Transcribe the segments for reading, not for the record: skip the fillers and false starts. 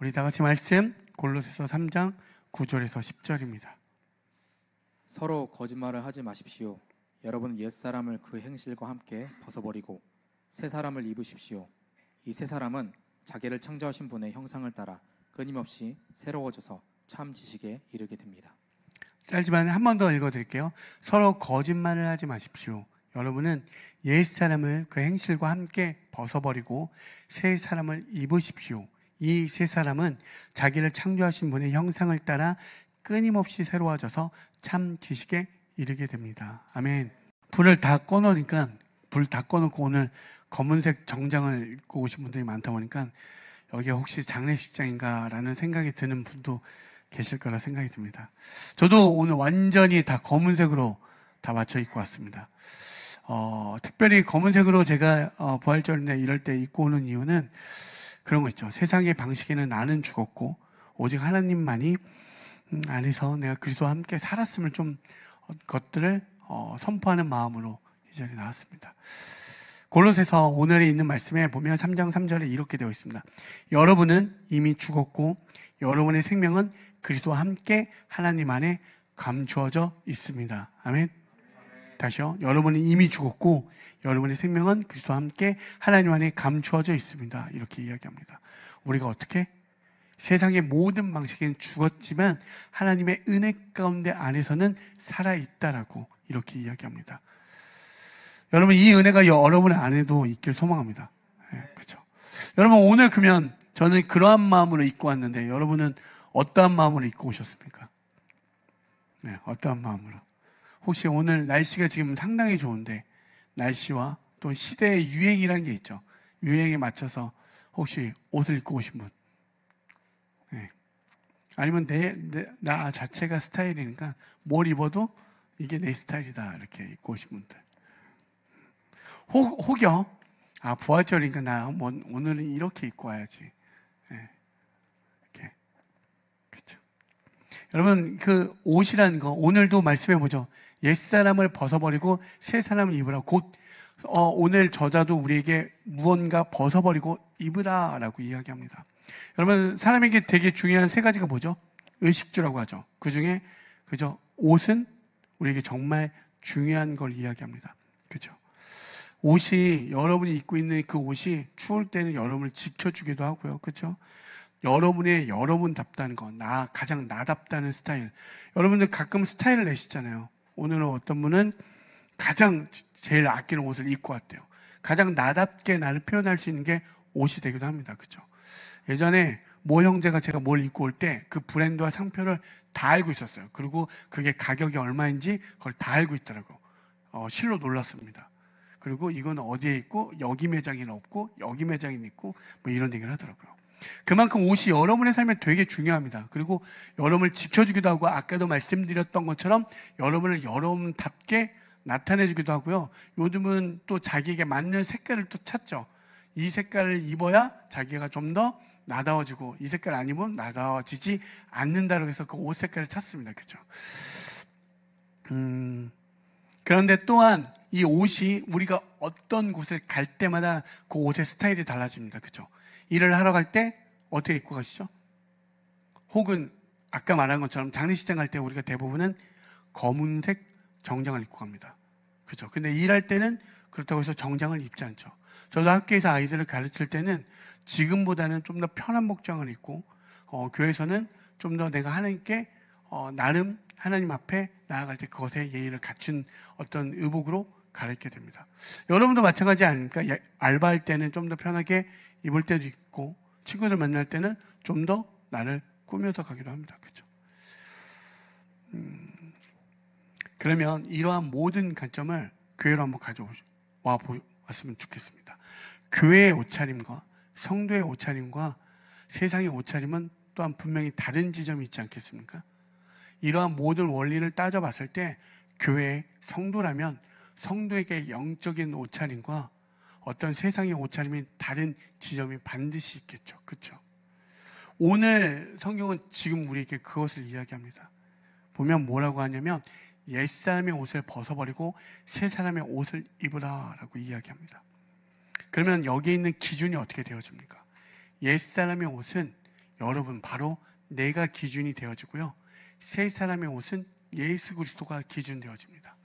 우리 다 같이 말씀 골로새서 3장 9절에서 10절입니다. 서로 거짓말을 하지 마십시오. 여러분 옛사람을 그 행실과 함께 벗어버리고 새 사람을 입으십시오. 이 새 사람은 자기를 창조하신 분의 형상을 따라 끊임없이 새로워져서 참 지식에 이르게 됩니다. 짧지만 한 번 더 읽어드릴게요. 서로 거짓말을 하지 마십시오. 여러분은 옛사람을 그 행실과 함께 벗어버리고 새 사람을 입으십시오. 이 새 사람은 자기를 창조하신 분의 형상을 따라 끊임없이 새로워져서 참 지식에 이르게 됩니다. 아멘. 불을 다 꺼놓으니까, 불 다 꺼놓고 오늘 검은색 정장을 입고 오신 분들이 많다 보니까 여기 혹시 장례식장인가 라는 생각이 드는 분도 계실 거라 생각이 듭니다. 저도 오늘 완전히 다 검은색으로 다 맞춰 입고 왔습니다. 특별히 검은색으로 제가 부활절이나 이럴 때 입고 오는 이유는 그런 거 있죠. 세상의 방식에는 나는 죽었고 오직 하나님만이 안에서 내가 그리스도와 함께 살았음을 좀 것들을 선포하는 마음으로 이 자리에 나왔습니다. 골로새서 오늘에 있는 말씀에 보면 3장 3절에 이렇게 되어 있습니다. 여러분은 이미 죽었고 여러분의 생명은 그리스도와 함께 하나님 안에 감추어져 있습니다. 아멘. 다시요. 여러분은 이미 죽었고 여러분의 생명은 그리스도와 함께 하나님 안에 감추어져 있습니다. 이렇게 이야기합니다. 우리가 어떻게? 세상의 모든 방식에는 죽었지만 하나님의 은혜 가운데 안에서는 살아있다라고 이렇게 이야기합니다. 여러분, 이 은혜가 여러분의 안에도 있길 소망합니다. 네, 그렇죠. 여러분, 오늘 그러면 저는 그러한 마음으로 입고 왔는데 여러분은 어떠한 마음으로 입고 오셨습니까? 네, 어떠한 마음으로? 혹시 오늘 날씨가 지금 상당히 좋은데 나시와 또 시대의 유행이라는 게 있죠. 유행에 맞춰서 혹시 옷을 입고 오신 분, 네. 아니면 나 자체가 스타일이니까 뭘 입어도 이게 내 스타일이다 이렇게 입고 오신 분들, 혹여 부활절이니까 나 오늘은 이렇게 입고 와야지, 네. 이렇게. 그렇죠. 여러분, 그 옷이라는 거 오늘도 말씀해 보죠. 옛사람을 벗어버리고 새 사람을 입으라. 곧 오늘 저자도 우리에게 무언가 벗어버리고 입으라라고 이야기합니다. 여러분, 사람에게 되게 중요한 세 가지가 뭐죠? 의식주라고 하죠. 그 중에 그죠? 옷은 우리에게 정말 중요한 걸 이야기합니다. 그죠? 옷이, 여러분이 입고 있는 그 옷이 추울 때는 여러분을 지켜주기도 하고요. 그죠? 여러분답다는 거, 가장 나답다는 스타일. 여러분들 가끔 스타일을 내시잖아요. 오늘은 어떤 분은 가장 제일 아끼는 옷을 입고 왔대요. 가장 나답게 나를 표현할 수 있는 게 옷이 되기도 합니다. 그죠? 예전에 모 형제가 제가 뭘 입고 올 때 그 브랜드와 상표를 다 알고 있었어요. 그리고 그게 가격이 얼마인지 그걸 다 알고 있더라고요. 실로 놀랐습니다. 그리고 이건 어디에 있고 여기 매장에는 없고 여기 매장에는 있고 뭐 이런 얘기를 하더라고요. 그만큼 옷이 여러분의 삶에 되게 중요합니다. 그리고 여러분을 지켜주기도 하고 아까도 말씀드렸던 것처럼 여러분을 여러분답게 나타내주기도 하고요. 요즘은 또 자기에게 맞는 색깔을 또 찾죠. 이 색깔을 입어야 자기가 좀 더 나다워지고 이 색깔 안 입으면 나다워지지 않는다고 해서 그 옷 색깔을 찾습니다. 그죠? 그런데 또한 이 옷이 우리가 어떤 곳을 갈 때마다 그 옷의 스타일이 달라집니다. 그죠? 일을 하러 갈 때 어떻게 입고 가시죠? 혹은 아까 말한 것처럼 장례식장 갈 때 우리가 대부분은 검은색 정장을 입고 갑니다. 그죠? 근데 일할 때는 그렇다고 해서 정장을 입지 않죠. 저도 학교에서 아이들을 가르칠 때는 지금보다는 좀 더 편한 복장을 입고 교회에서는 좀 더 내가 하나님께 나름 하나님 앞에 나아갈 때 그것에 예의를 갖춘 어떤 의복으로 가르치게 됩니다. 여러분도 마찬가지 아닙니까? 알바할 때는 좀 더 편하게 입을 때도 있고 친구들 만날 때는 좀 더 나를 꾸며서 가기도 합니다. 그렇죠? 그러면 이러한 모든 관점을 교회로 한번 가져와 보았으면 좋겠습니다. 교회의 옷차림과 성도의 옷차림과 세상의 옷차림은 또한 분명히 다른 지점이 있지 않겠습니까? 이러한 모든 원리를 따져봤을 때 교회의 성도라면 성도에게 영적인 옷차림과 어떤 세상의 옷차림이 다른 지점이 반드시 있겠죠. 그렇죠? 오늘 성경은 지금 우리에게 그것을 이야기합니다. 보면 뭐라고 하냐면 옛사람의 옷을 벗어버리고 새 사람의 옷을 입으라라고 이야기합니다. 그러면 여기에 있는 기준이 어떻게 되어집니까? 옛사람의 옷은 여러분 바로 내가 기준이 되어지고요. 세 사람의 옷은 예수 그리스도가 기준 되어집니다.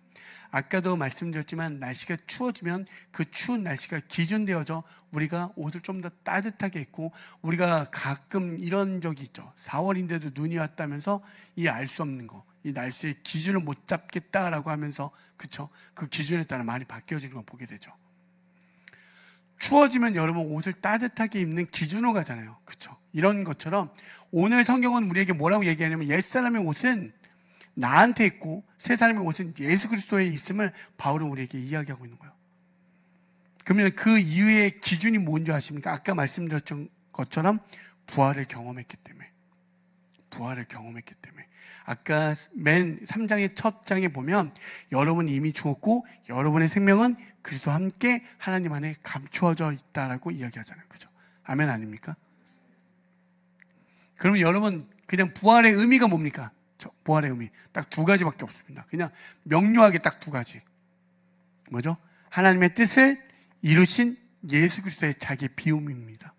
아까도 말씀드렸지만 날씨가 추워지면 그 추운 날씨가 기준 되어져 우리가 옷을 좀 더 따뜻하게 입고, 우리가 가끔 이런 적이 있죠. 4월인데도 눈이 왔다면서 이 알 수 없는 거, 이 날씨의 기준을 못 잡겠다라고 하면서, 그쵸? 그 기준에 따라 많이 바뀌어지는 걸 보게 되죠. 추워지면 여러분 옷을 따뜻하게 입는 기준으로 가잖아요. 그쵸? 이런 것처럼 오늘 성경은 우리에게 뭐라고 얘기하냐면, 옛사람의 옷은 나한테 있고 새 사람의 옷은 예수 그리스도에 있음을 바울은 우리에게 이야기하고 있는 거예요. 그러면 그 이유의 기준이 뭔지 아십니까? 아까 말씀드렸던 것처럼 부활을 경험했기 때문에. 아까 맨 3장의 첫 장에 보면 여러분이 이미 죽었고 여러분의 생명은 그리스도와 함께 하나님 안에 감추어져 있다라고 이야기하잖아요. 그죠? 아멘 아닙니까? 그러면 여러분, 그냥 부활의 의미가 뭡니까? 부활의 의미 딱 두 가지밖에 없습니다. 그냥 명료하게 딱 두 가지. 뭐죠? 하나님의 뜻을 이루신 예수 그리스도의 자기 비움입니다.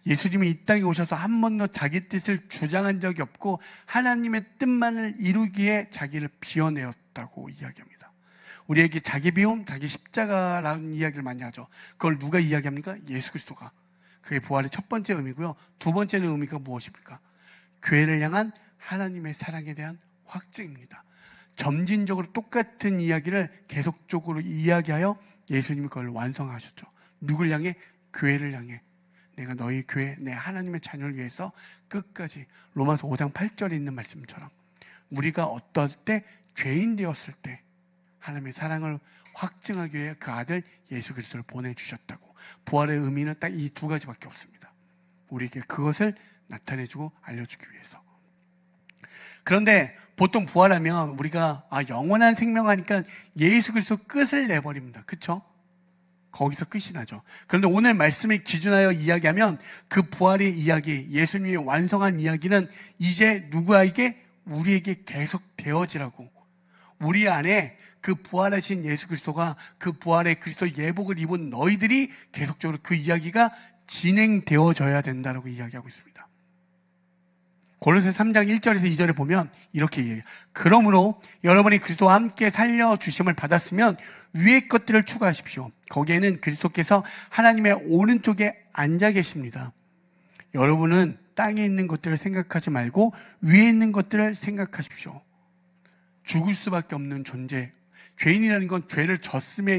예수님이 이 땅에 오셔서 한 번도 자기 뜻을 주장한 적이 없고 하나님의 뜻만을 이루기에 자기를 비워내었다고 이야기합니다. 우리에게 자기 비움, 자기 십자가라는 이야기를 많이 하죠. 그걸 누가 이야기합니까? 예수 그리스도가. 그게 부활의 첫 번째 의미고요. 두 번째는 의미가 무엇입니까? 교회를 향한 하나님의 사랑에 대한 확증입니다. 점진적으로 똑같은 이야기를 계속적으로 이야기하여 예수님이 그걸 완성하셨죠. 누굴 향해? 교회를 향해. 내가 너희 교회, 내 하나님의 자녀를 위해서 끝까지. 로마서 5장 8절에 있는 말씀처럼 우리가 어떨 때, 죄인 되었을 때 하나님의 사랑을 확증하기 위해 그 아들 예수 그리스도를 보내주셨다고. 부활의 의미는 딱 이 두 가지밖에 없습니다. 우리에게 그것을 나타내주고 알려주기 위해서. 그런데 보통 부활하면 우리가 영원한 생명하니까 예수 그리스도 끝을 내버립니다. 그렇죠? 거기서 끝이 나죠. 그런데 오늘 말씀에 기준하여 이야기하면 그 부활의 이야기, 예수님이 완성한 이야기는 이제 누구에게? 우리에게 계속 되어지라고. 우리 안에 그 부활하신 예수 그리스도가, 그 부활의 그리스도 예복을 입은 너희들이 계속적으로 그 이야기가 진행되어져야 된다고 이야기하고 있습니다. 고린도서 3장 1절에서 2절에 보면 이렇게 얘기해요. 그러므로 여러분이 그리스도와 함께 살려주심을 받았으면 위의 것들을 추구하십시오. 거기에는 그리스도께서 하나님의 오른쪽에 앉아 계십니다. 여러분은 땅에 있는 것들을 생각하지 말고 위에 있는 것들을 생각하십시오. 죽을 수밖에 없는 존재, 죄인이라는 건 죄를 졌음에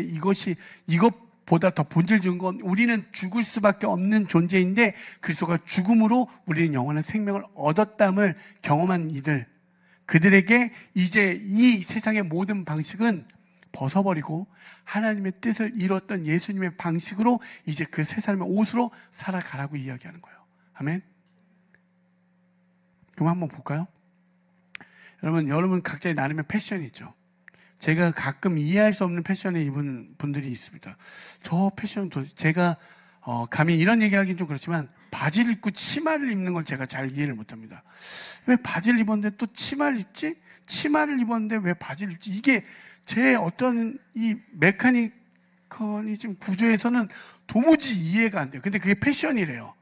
이것보다 더 본질적인 건 우리는 죽을 수밖에 없는 존재인데 그리스도가 죽음으로 우리는 영원한 생명을 얻었담을 경험한 이들, 그들에게 이제 이 세상의 모든 방식은 벗어버리고 하나님의 뜻을 이뤘던 예수님의 방식으로 이제 그 세 사람의 옷으로 살아가라고 이야기하는 거예요. 아멘. 그럼 한번 볼까요? 여러분 각자의 나름의 패션이 있죠. 제가 가끔 이해할 수 없는 패션을 입은 분들이 있습니다. 저 패션도 제가 감히 이런 얘기하기는 좀 그렇지만 바지를 입고 치마를 입는 걸 제가 잘 이해를 못합니다. 왜 바지를 입었는데 또 치마를 입지? 치마를 입었는데 왜 바지를 입지? 이게 제 어떤 이 메커니즘 구조에서는 도무지 이해가 안 돼요. 근데 그게 패션이래요.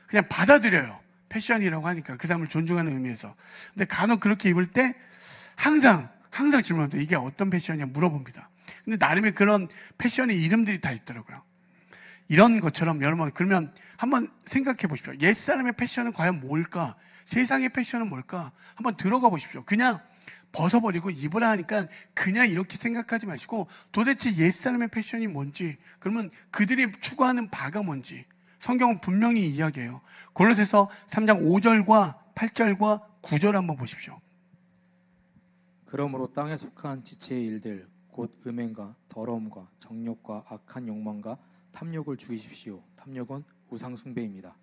그냥 받아들여요. 패션이라고 하니까 그 사람을 존중하는 의미에서. 근데 간혹 그렇게 입을 때 항상 질문합니다. 이게 어떤 패션이냐 물어봅니다. 근데 나름의 그런 패션의 이름들이 다 있더라고요. 이런 것처럼 여러분, 그러면 한번 생각해 보십시오. 옛사람의 패션은 과연 뭘까? 세상의 패션은 뭘까? 한번 들어가 보십시오. 그냥 벗어버리고 입으라 하니까 그냥 이렇게 생각하지 마시고 도대체 옛사람의 패션이 뭔지, 그러면 그들이 추구하는 바가 뭔지 성경은 분명히 이야기해요. 골로새서 3장 5절과 8절과 9절 한번 보십시오. 그러므로 땅에 속한 지체의 일들 곧 음행과 더러움과 정욕과 악한 욕망과 탐욕을 죽이십시오. 탐욕은 우상 숭배입니다.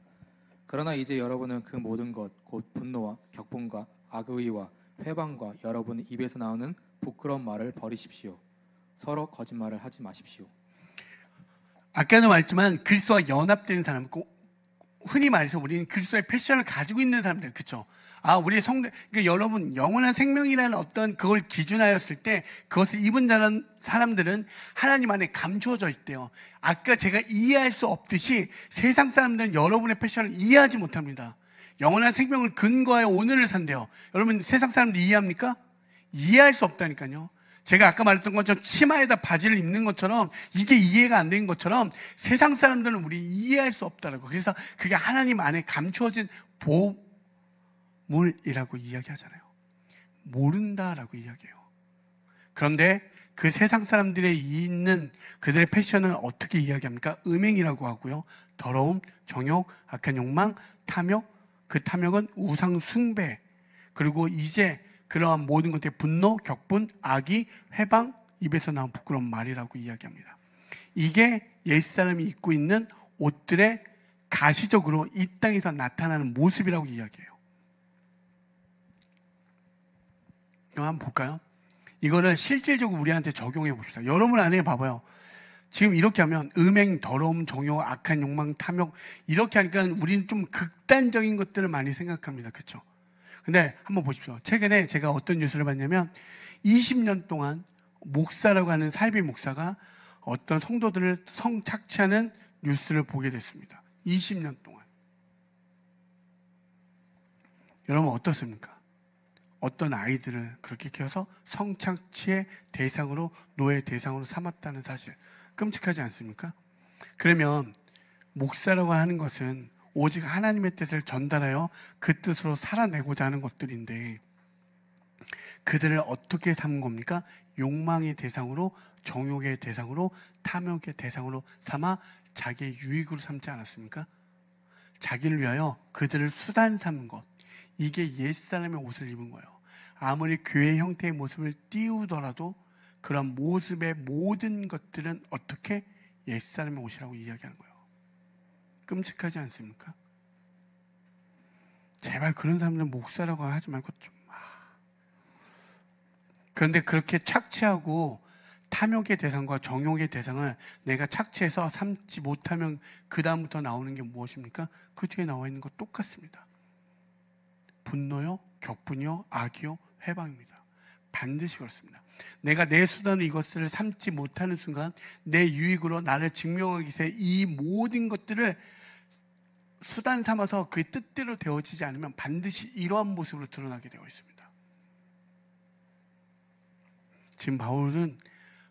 그러나 이제 여러분은 그 모든 것 곧 분노와 격분과 악의와 회방과 여러분 입에서 나오는 부끄러운 말을 버리십시오. 서로 거짓말을 하지 마십시오. 아까도 말했지만 그리스도와 연합되는 사람, 흔히 말해서 우리는 그리스도의 패션을 가지고 있는 사람들, 그렇죠? 우리 그러니까 여러분, 영원한 생명이라는 어떤 그걸 기준하였을 때 그것을 입은 사람들은 하나님 안에 감추어져 있대요. 아까 제가 이해할 수 없듯이 세상 사람들은 여러분의 패션을 이해하지 못합니다. 영원한 생명을 근거하여 오늘을 산대요. 여러분 세상 사람들 이해합니까? 이해할 수 없다니까요. 제가 아까 말했던 것처럼 치마에다 바지를 입는 것처럼 이게 이해가 안 되는 것처럼 세상 사람들은 우리 이해할 수 없다라고. 그래서 그게 하나님 안에 감추어진 보물이라고 이야기하잖아요. 모른다라고 이야기해요. 그런데 그 세상 사람들의 있는 그들의 패션은 어떻게 이야기합니까? 음행이라고 하고요. 더러움, 정욕, 악한 욕망, 탐욕. 그 탐욕은 우상 숭배. 그리고 이제 그러한 모든 것들의 분노, 격분, 악의, 회방, 입에서 나온 부끄러운 말이라고 이야기합니다. 이게 옛사람이 입고 있는 옷들의 가시적으로 이 땅에서 나타나는 모습이라고 이야기해요. 이거 한번 볼까요? 이거를 실질적으로 우리한테 적용해 봅시다. 여러분 안에 봐봐요. 지금 이렇게 하면 음행, 더러움, 정욕, 악한 욕망, 탐욕 이렇게 하니까 우리는 좀 극단적인 것들을 많이 생각합니다. 그렇죠? 근데 한번 보십시오. 최근에 제가 어떤 뉴스를 봤냐면 20년 동안 목사라고 하는 살비 목사가 어떤 성도들을 성착취하는 뉴스를 보게 됐습니다. 20년 동안. 여러분 어떻습니까? 어떤 아이들을 그렇게 키워서 성착취의 대상으로, 노예 대상으로 삼았다는 사실. 끔찍하지 않습니까? 그러면 목사라고 하는 것은 오직 하나님의 뜻을 전달하여 그 뜻으로 살아내고자 하는 것들인데 그들을 어떻게 삼은 겁니까? 욕망의 대상으로, 정욕의 대상으로, 탐욕의 대상으로 삼아 자기의 유익으로 삼지 않았습니까? 자기를 위하여 그들을 수단 삼은 것. 이게 옛사람의 옷을 입은 거예요. 아무리 교회 형태의 모습을 띄우더라도 그런 모습의 모든 것들은 어떻게 옛사람의 옷이라고 이야기하는 거예요. 끔찍하지 않습니까? 제발 그런 사람들은 목사라고 하지 말고 좀. 그런데 그렇게 착취하고 탐욕의 대상과 정욕의 대상을 내가 착취해서 삼지 못하면 그 다음부터 나오는 게 무엇입니까? 그 뒤에 나와 있는 것 똑같습니다. 분노요, 격분이요, 악이요, 회방입니다. 반드시 그렇습니다. 내가 내 수단으로 이것을 삼지 못하는 순간 내 유익으로 나를 증명하기 위해 이 모든 것들을 수단 삼아서 그의 뜻대로 되어지지 않으면 반드시 이러한 모습으로 드러나게 되어 있습니다. 지금 바울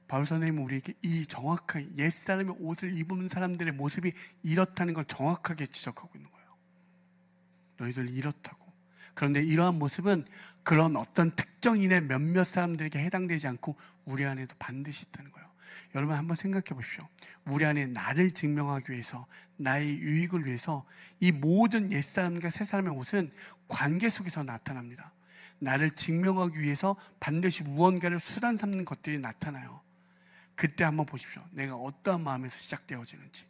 선생님은 우리에게 이 정확하게 옛사람의 옷을 입은 사람들의 모습이 이렇다는 걸 정확하게 지적하고 있는 거예요. 너희들 이렇다고. 그런데 이러한 모습은 그런 어떤 특정인의 몇몇 사람들에게 해당되지 않고 우리 안에도 반드시 있다는 거예요. 여러분 한번 생각해 보십시오. 우리 안에 나를 증명하기 위해서, 나의 유익을 위해서 이 모든 옛사람과 새사람의 옷은 관계 속에서 나타납니다. 나를 증명하기 위해서 반드시 무언가를 수단 삼는 것들이 나타나요. 그때 한번 보십시오. 내가 어떠한 마음에서 시작되어지는지.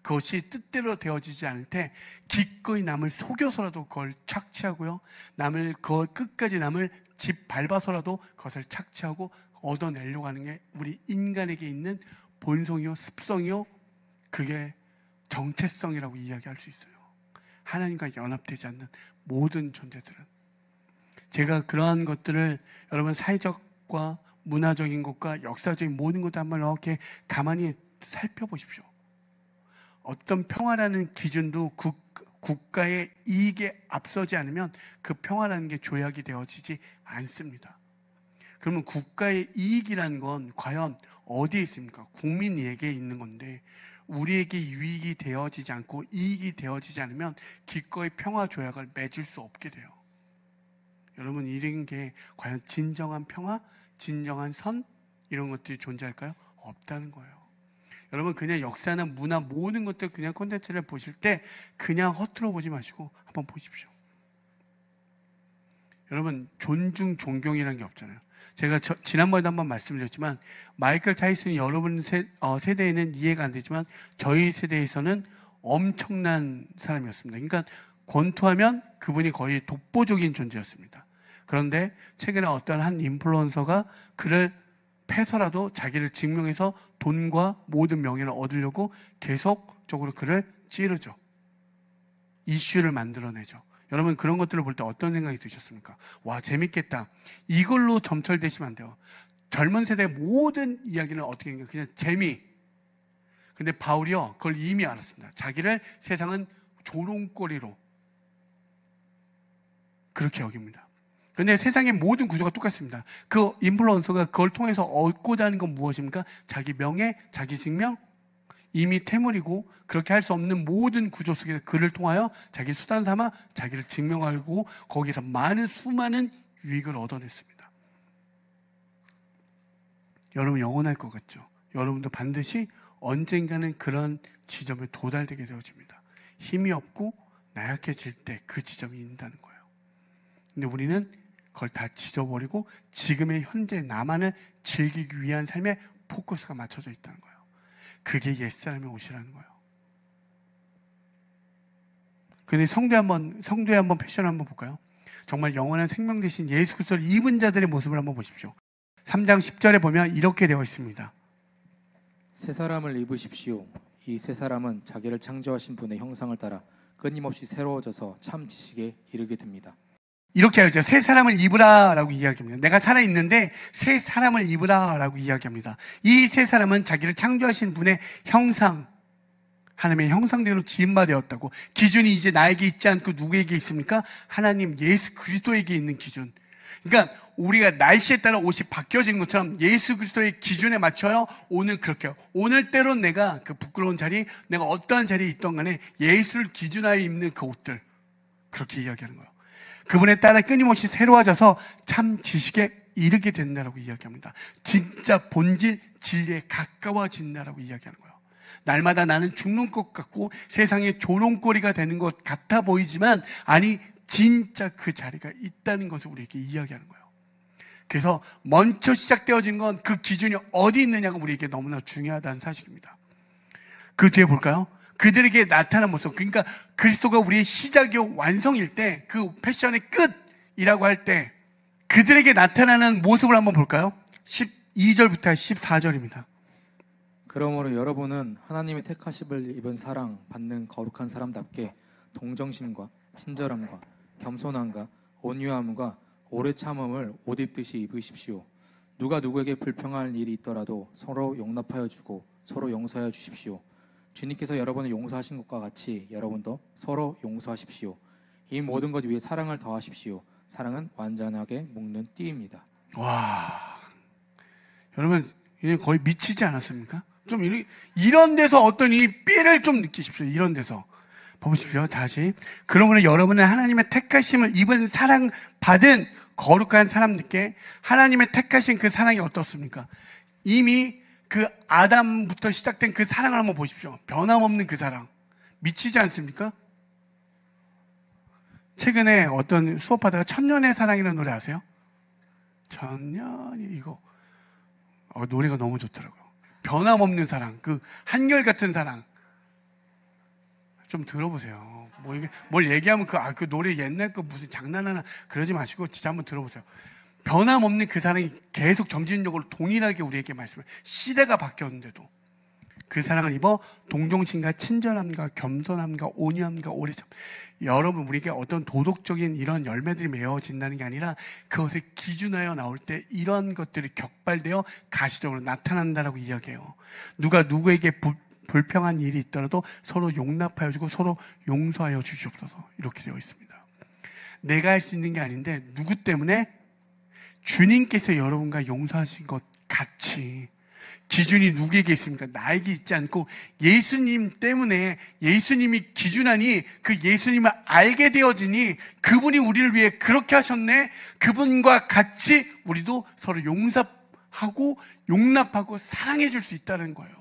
그것이 뜻대로 되어지지 않을 때 기꺼이 남을 속여서라도 그걸 착취하고요. 끝까지 남을 짓밟아서라도 그것을 착취하고 얻어내려고 하는 게 우리 인간에게 있는 본성이요, 습성이요, 그게 정체성이라고 이야기할 수 있어요. 하나님과 연합되지 않는 모든 존재들은. 제가 그러한 것들을 여러분 사회적과 문화적인 것과 역사적인 모든 것도 한번 이렇게 가만히 살펴보십시오. 어떤 평화라는 기준도 국가의 이익에 앞서지 않으면 그 평화라는 게 조약이 되어지지 않습니다. 그러면 국가의 이익이라는 건 과연 어디에 있습니까? 국민에게 있는 건데 우리에게 유익이 되어지지 않고 이익이 되어지지 않으면 기꺼이 평화 조약을 맺을 수 없게 돼요. 여러분 이런 게 과연 진정한 평화, 진정한 선 이런 것들이 존재할까요? 없다는 거예요. 여러분 그냥 역사나 문화 모든 것들 그냥 콘텐츠를 보실 때 그냥 허투루 보지 마시고 한번 보십시오. 여러분 존중, 존경이라는 게 없잖아요. 제가 지난번에도 한번 말씀드렸지만 마이클 타이슨이 여러분 세대에는 이해가 안 되지만 저희 세대에서는 엄청난 사람이었습니다. 그러니까 권투하면 그분이 거의 독보적인 존재였습니다. 그런데 최근에 어떤 한 인플루언서가 그를 패서라도 자기를 증명해서 돈과 모든 명예를 얻으려고 계속적으로 그를 찌르죠. 이슈를 만들어내죠. 여러분 그런 것들을 볼 때 어떤 생각이 드셨습니까? 와 재밌겠다. 이걸로 점철되시면 안 돼요. 젊은 세대의 모든 이야기는 어떻게 하는가? 그냥 재미. 근데 바울이요 그걸 이미 알았습니다. 자기를 세상은 조롱거리로 그렇게 여깁니다. 근데 세상의 모든 구조가 똑같습니다. 그 인플루언서가 그걸 통해서 얻고자 하는 건 무엇입니까? 자기 명예, 자기 증명, 이미 태물이고 그렇게 할 수 없는 모든 구조 속에서 그를 통하여 자기 수단 삼아 자기를 증명하고 거기서 수많은 유익을 얻어냈습니다. 여러분 영원할 것 같죠? 여러분도 반드시 언젠가는 그런 지점에 도달되게 되어집니다. 힘이 없고 나약해질 때 그 지점이 있다는 거예요. 근데 우리는 그걸 다 지져버리고 지금의 현재 나만을 즐기기 위한 삶에 포커스가 맞춰져 있다는 거예요. 그게 옛사람의 옷이라는 거예요. 근데 성도에 한번 패션을 한번 볼까요? 정말 영원한 생명 되신 예수 그리스도를 입은 자들의 모습을 한번 보십시오. 3장 10절에 보면 이렇게 되어 있습니다. 새 사람을 입으십시오. 이 새 사람은 자기를 창조하신 분의 형상을 따라 끊임없이 새로워져서 참 지식에 이르게 됩니다. 이렇게 하죠. 새 사람을 입으라 라고 이야기합니다. 내가 살아있는데 새 사람을 입으라 라고 이야기합니다. 이 새 사람은 자기를 창조하신 분의 형상, 하나님의 형상대로 지음바되었다고. 기준이 이제 나에게 있지 않고 누구에게 있습니까? 하나님 예수 그리스도에게 있는 기준. 그러니까 우리가 날씨에 따라 옷이 바뀌어지는 것처럼 예수 그리스도의 기준에 맞춰요. 오늘 그렇게 해요. 오늘대로 내가 그 부끄러운 자리, 내가 어떠한 자리에 있던 간에 예수를 기준하여 입는 그 옷들, 그렇게 이야기하는 거예요. 그분에 따라 끊임없이 새로워져서 참 지식에 이르게 된다라고 이야기합니다. 진짜 본질, 진리에 가까워진다라고 이야기하는 거예요. 날마다 나는 죽는 것 같고 세상의 조롱거리가 되는 것 같아 보이지만 아니 진짜 그 자리가 있다는 것을 우리에게 이야기하는 거예요. 그래서 먼저 시작되어지는 건 그 기준이 어디 있느냐가 우리에게 너무나 중요하다는 사실입니다. 그 뒤에 볼까요? 그들에게 나타난 모습, 그러니까 그리스도가 우리의 시작이요 완성일 때, 그 패션의 끝이라고 할 때 그들에게 나타나는 모습을 한번 볼까요? 12절부터 14절입니다. 그러므로 여러분은 하나님의 택하심을 입은 사랑 받는 거룩한 사람답게 동정심과 친절함과 겸손함과 온유함과 오래 참음을 옷 입듯이 입으십시오. 누가 누구에게 불평할 일이 있더라도 서로 용납하여 주고 서로 용서하여 주십시오. 주님께서 여러분을 용서하신 것과 같이 여러분도 서로 용서하십시오. 이 모든 것 위에 사랑을 더하십시오. 사랑은 완전하게 묶는 띠입니다. 와, 여러분 이제 거의 미치지 않았습니까? 좀 이런 데서 어떤 이 삐를 좀 느끼십시오. 이런 데서 보십시오. 다시. 그러므로 여러분은 하나님의 택하심을 입은 사랑 받은 거룩한 사람들께 하나님의 택하신 그 사랑이 어떻습니까? 이미 그 아담부터 시작된 그 사랑을 한번 보십시오. 변함없는 그 사랑. 미치지 않습니까? 최근에 어떤 수업하다가 천년의 사랑이라는 노래 아세요? 천년이 이거 노래가 너무 좋더라고요. 변함없는 사랑, 그 한결같은 사랑. 좀 들어보세요. 뭐 이게 뭘 얘기하면 그 노래 옛날 거 무슨 장난하나 그러지 마시고 진짜 한번 들어보세요. 변함없는 그 사랑이 계속 점진적으로 동일하게 우리에게 말씀을, 시대가 바뀌었는데도 그 사랑을 입어 동정심과 친절함과 겸손함과 온유함과 오래참. 여러분, 우리에게 어떤 도덕적인 이런 열매들이 맺어진다는 게 아니라 그것에 기준하여 나올 때 이런 것들이 격발되어 가시적으로 나타난다라고 이야기해요. 누가 누구에게 불평한 일이 있더라도 서로 용납하여 주고 서로 용서하여 주시옵소서, 이렇게 되어 있습니다. 내가 할 수 있는 게 아닌데 누구 때문에? 주님께서 여러분과 용서하신 것 같이. 기준이 누구에게 있습니까? 나에게 있지 않고 예수님 때문에, 예수님이 기준하니 그 예수님을 알게 되어지니 그분이 우리를 위해 그렇게 하셨네. 그분과 같이 우리도 서로 용서하고 용납하고 사랑해 줄 수 있다는 거예요.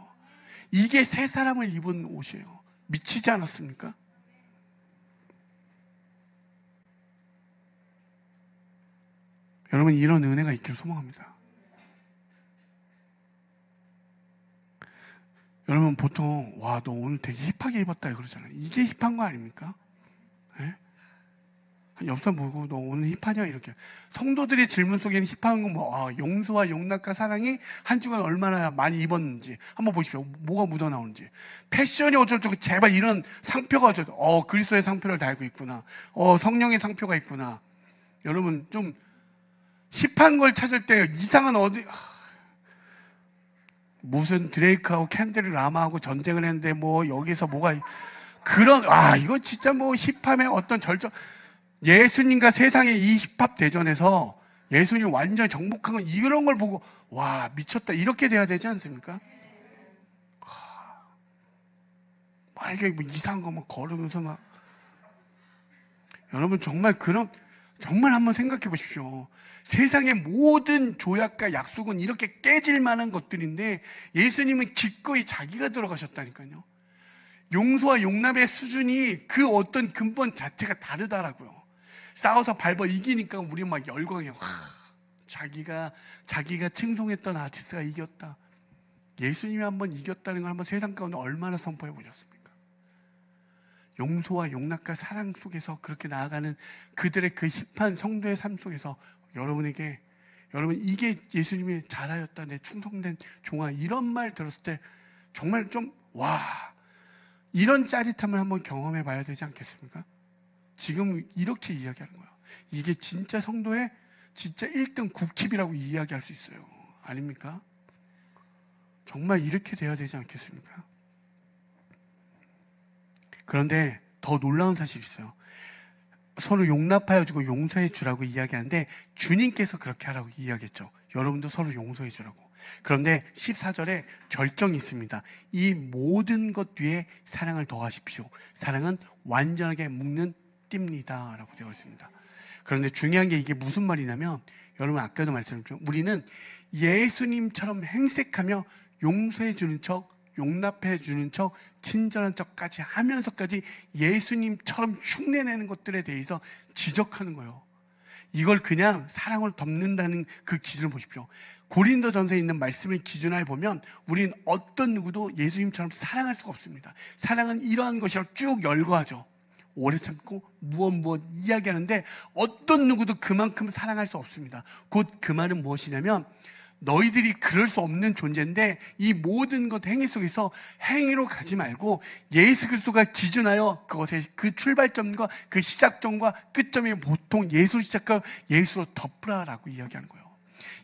이게 새 사람을 입은 옷이에요. 미치지 않았습니까? 여러분, 이런 은혜가 있기를 소망합니다. 여러분, 보통 와, 너 오늘 되게 힙하게 입었다 그러잖아요. 이게 힙한 거 아닙니까? 네? 옆 사람 보고 너 오늘 힙하냐 이렇게. 성도들의 질문 속에는 힙한 건 뭐 용서와 용납과 사랑이 한 주간 얼마나 많이 입었는지 한번 보십시오. 뭐가 묻어나오는지. 패션이 어쩌고 제발 이런 상표가 어쩌고 그리스도의 상표를 달고 있구나. 성령의 상표가 있구나. 여러분, 좀 힙한 걸 찾을 때 이상한 무슨 드레이크하고 캔들 라마하고 전쟁을 했는데 뭐 여기서 뭐가 그런 이거 진짜 뭐 힙함의 어떤 절정. 예수님과 세상의 이 힙합 대전에서 예수님 완전히 정복한 건 이런 걸 보고 와 미쳤다 이렇게 돼야 되지 않습니까? 막 이게 뭐 이상한 거 막 걸으면서 막 여러분 정말 한번 생각해 보십시오. 세상의 모든 조약과 약속은 이렇게 깨질 만한 것들인데 예수님은 기꺼이 자기가 들어가셨다니까요. 용서와 용납의 수준이 그 어떤 근본 자체가 다르다라고요. 싸워서 밟아 이기니까 우리 막 열광해요. 자기가 칭송했던 아티스트가 이겼다. 예수님이 한번 이겼다는 걸 한번 세상 가운데 얼마나 선포해 보셨습니까? 용서와 용납과 사랑 속에서 그렇게 나아가는 그들의 그 힙한 성도의 삶 속에서 여러분 이게 예수님의 잘하였다 내 충성된 종아 이런 말 들었을 때 정말 좀 와 이런 짜릿함을 한번 경험해 봐야 되지 않겠습니까? 지금 이렇게 이야기하는 거예요. 이게 진짜 성도의 진짜 1등 국힙이라고 이야기할 수 있어요. 아닙니까? 정말 이렇게 돼야 되지 않겠습니까? 그런데 더 놀라운 사실이 있어요. 서로 용납하여 주고 용서해 주라고 이야기하는데 주님께서 그렇게 하라고 이야기했죠. 여러분도 서로 용서해 주라고. 그런데 14절에 절정이 있습니다. 이 모든 것 뒤에 사랑을 더하십시오. 사랑은 완전하게 묶는 띠입니다 라고 되어 있습니다. 그런데 중요한 게 이게 무슨 말이냐면 여러분 아까도 말씀드렸죠. 우리는 예수님처럼 행색하며 용서해 주는 척 용납해 주는 척 친절한 척까지 하면서까지 예수님처럼 흉내내는 것들에 대해서 지적하는 거예요. 이걸 그냥 사랑으로 덮는다는 그 기준을 보십시오. 고린도전서에 있는 말씀을 기준하에 보면 우린 어떤 누구도 예수님처럼 사랑할 수가 없습니다. 사랑은 이러한 것이라고 쭉 열거하죠. 오래 참고 무엇 이야기하는데 어떤 누구도 그만큼 사랑할 수 없습니다. 곧 그 말은 무엇이냐면 너희들이 그럴 수 없는 존재인데 이 모든 것 행위 속에서 행위로 가지 말고 예수 그리스도가 기준하여 그것의 그 출발점과 그 시작점과 끝점이 보통 예수로 시작하고 예수로 덮으라라고 이야기하는 거예요.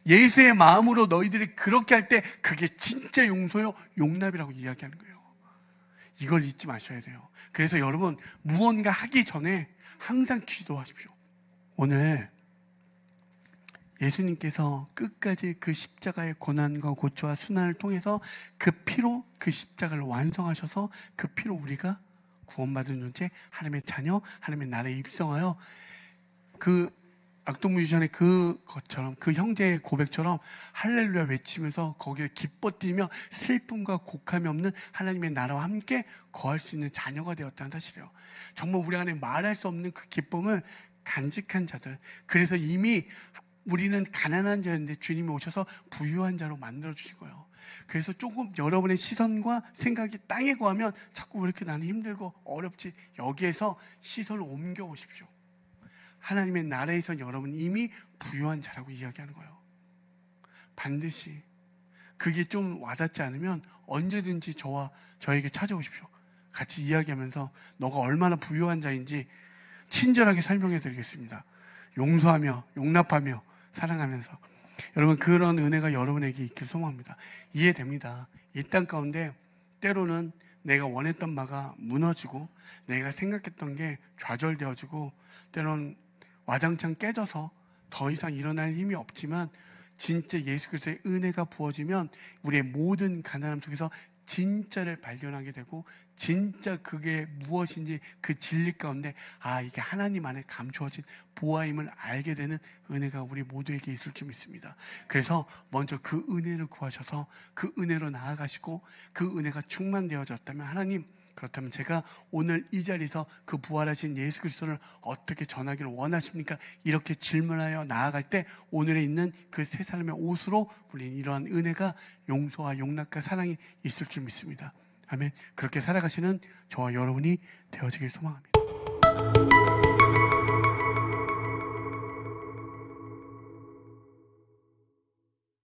예수의 마음으로 너희들이 그렇게 할 때 그게 진짜 용서요 용납이라고 이야기하는 거예요. 이걸 잊지 마셔야 돼요. 그래서 여러분 무언가 하기 전에 항상 기도하십시오. 오늘 예수님께서 끝까지 그 십자가의 고난과 고초와 순환을 통해서 그 피로 그 십자가를 완성하셔서 그 피로 우리가 구원받은 존재 하나님의 자녀 하나님의 나라에 입성하여 그 악동뮤지션의 그것처럼 그 형제의 고백처럼 할렐루야 외치면서 거기에 기뻐 뛰며 슬픔과 곡함이 없는 하나님의 나라와 함께 거할 수 있는 자녀가 되었다는 사실이에요. 정말 우리 안에 말할 수 없는 그 기쁨을 간직한 자들. 그래서 이미 우리는 가난한 자였는데 주님이 오셔서 부유한 자로 만들어주신 거예요. 그래서 조금 여러분의 시선과 생각이 땅에 거하면 자꾸 왜 이렇게 나는 힘들고 어렵지? 여기에서 시선을 옮겨보십시오. 하나님의 나라에서 여러분 이미 부유한 자라고 이야기하는 거예요. 반드시 그게 좀 와닿지 않으면 언제든지 저에게 찾아오십시오. 같이 이야기하면서 너가 얼마나 부유한 자인지 친절하게 설명해 드리겠습니다. 용서하며 용납하며 사랑하면서 여러분 그런 은혜가 여러분에게 있길 소망합니다. 이해됩니다. 이 땅 가운데 때로는 내가 원했던 바가 무너지고 내가 생각했던 게 좌절되어지고 때로는 와장창 깨져서 더 이상 일어날 힘이 없지만 진짜 예수 그리스도의 은혜가 부어지면 우리의 모든 가난함 속에서 진짜를 발견하게 되고 진짜 그게 무엇인지 그 진리 가운데 이게 하나님 안에 감추어진 보아임을 알게 되는 은혜가 우리 모두에게 있을 줄 믿습니다. 그래서 먼저 그 은혜를 구하셔서 그 은혜로 나아가시고 그 은혜가 충만되어졌다면 하나님 그렇다면 제가 오늘 이 자리에서 그 부활하신 예수 그리스도를 어떻게 전하기를 원하십니까? 이렇게 질문하여 나아갈 때 오늘에 있는 그 세 사람의 옷으로 우리는 이러한 은혜가 용서와 용납과 사랑이 있을 줄 믿습니다. 아멘. 그렇게 살아가시는 저와 여러분이 되어지길 소망합니다.